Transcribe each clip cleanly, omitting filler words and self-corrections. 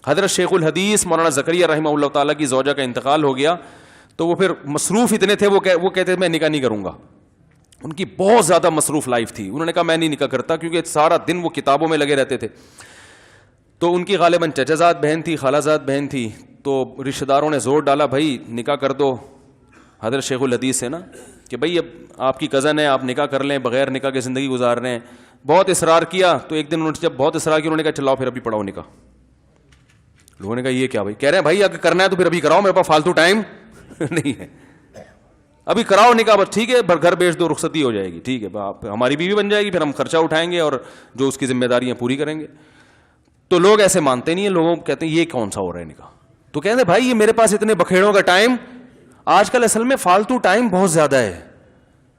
حضرت شیخ الحدیث مولانا زکریا رحمہ اللہ تعالیٰ کی زوجہ کا انتقال ہو گیا تو وہ پھر مصروف اتنے تھے, وہ کہتے تھے میں نکاح نہیں کروں گا. ان کی بہت زیادہ مصروف لائف تھی. انہوں نے کہا میں نہیں نکاح کرتا, کیونکہ سارا دن وہ کتابوں میں لگے رہتے تھے. تو ان کی غالباً چچا زاد بہن تھی, خالہ زاد بہن تھی, تو رشتہ داروں نے زور ڈالا بھائی نکاح کر دو حضرت شیخ الحدیث سے نا, کہ بھائی اب آپ کی کزن ہے, آپ نکاح کر لیں, بغیر نکاح کے زندگی گزار رہے ہیں. بہت اصرار کیا تو ایک دن انہوں نے جب بہت اصرار کیا انہوں نے کہا چلاؤ پھر ابھی پڑھاؤ نکاح. لوگوں نے کہا یہ کیا بھائی, کہہ رہے ہیں بھائی اگر کرنا ہے تو پھر ابھی کراؤ, میرے پاس فالتو ٹائم نہیں ہے, ابھی کراؤ نکاح. بس ٹھیک ہے گھر بیچ دو, رخصتی ہو جائے گی, ٹھیک ہے آپ ہماری بیوی بن جائے گی, پھر ہم خرچہ اٹھائیں گے اور جو اس کی ذمہ داریاں پوری کریں گے. تو لوگ ایسے مانتے نہیں ہیں, لوگوں کہتے ہیں یہ کون سا ہو رہا ہے نکاح. تو کہتے ہیں بھائی یہ میرے پاس اتنے بکھیڑوں کا ٹائم, آج کل اصل میں فالتو ٹائم بہت زیادہ ہے.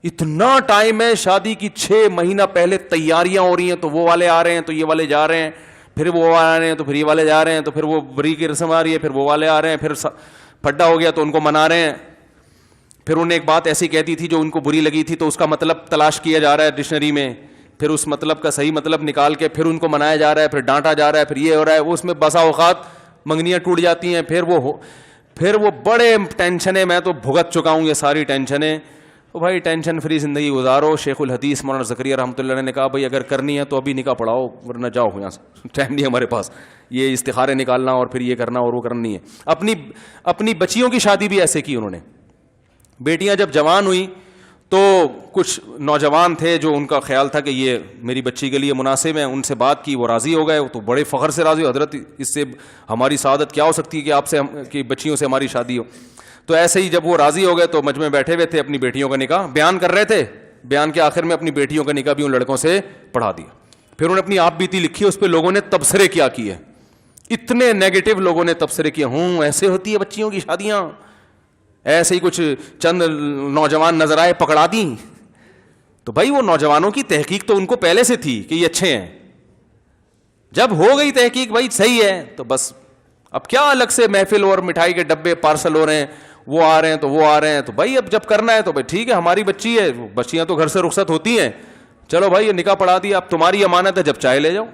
اتنا ٹائم ہے, شادی کی 6 مہینہ پہلے تیاریاں ہو رہی ہیں, تو وہ والے آ رہے ہیں تو یہ والے جا رہے ہیں, پھر وہ آ رہے ہیں تو پھر یہ والے جا رہے ہیں, تو پھر وہ بری کی رسم آ رہی ہے, پھر وہ والے آ رہے ہیں, پھر پھڈا ہو گیا تو ان کو منا رہے ہیں. پھر انہیں ایک بات ایسی کہتی تھی جو ان کو بری لگی تھی, تو اس کا مطلب تلاش کیا جا رہا ہے ڈکشنری میں, پھر اس مطلب کا صحیح مطلب نکال کے پھر ان کو منایا جا رہا ہے, پھر ڈانٹا جا رہا ہے, پھر یہ ہو رہا ہے. وہ اس میں بسا اوقات منگنیاں ٹوٹ جاتی ہیں, پھر وہ بڑے ٹینشنیں, میں تو بھگت چکا ہوں یہ ساری ٹینشنیں. تو بھائی ٹینشن فری زندگی گزارو. شیخ الحدیث مولانا زکریا رحمۃ اللہ نے کہا بھائی اگر کرنی ہے تو ابھی نکاح پڑھاؤ, ورنہ جاؤ یہاں سے, ٹائم نہیں ہمارے پاس یہ استخارے نکالنا اور پھر یہ کرنا اور وہ کرنا نہیں ہے. اپنی بچیوں کی شادی بھی ایسے کی انہوں نے. بیٹیاں جب جوان ہوئی تو کچھ نوجوان تھے جو ان کا خیال تھا کہ یہ میری بچی کے لیے مناسب ہے, ان سے بات کی, وہ راضی ہو گئے. تو بڑے فخر سے راضی ہو, حضرت اس سے ہماری سعادت کیا ہو سکتی ہے کہ آپ سے کی بچیوں سے ہماری شادی ہو. تو ایسے ہی جب وہ راضی ہو گئے تو مجمع بیٹھے ہوئے تھے, اپنی بیٹیوں کا نکاح بیان کر رہے تھے. بیان کے آخر میں اپنی بیٹیوں کا نکاح بھی ان لڑکوں سے پڑھا دیا. پھر انہوں نے اپنی آپ بیتی لکھی, اس پہ لوگوں نے تبصرے کیا کیے, اتنے نیگیٹو لوگوں نے تبصرے کیے, ایسے ہوتی ہے بچیوں کی شادیاں, ایسے ہی کچھ چند نوجوان نظر آئے پکڑا دیں. تو بھائی وہ نوجوانوں کی تحقیق تو ان کو پہلے سے تھی کہ یہ اچھے ہیں. جب ہو گئی تحقیق بھائی صحیح ہے, تو بس اب کیا الگ سے محفل اور مٹھائی کے ڈبے پارسل ہو رہے ہیں, وہ آ رہے ہیں تو وہ آ رہے ہیں. تو بھائی اب جب کرنا ہے تو بھائی ٹھیک ہے, ہماری بچی ہے, بچیاں تو گھر سے رخصت ہوتی ہیں, چلو بھائی یہ نکاح پڑھا دیا, اب تمہاری امانت ہے, جب چاہے لے جاؤ.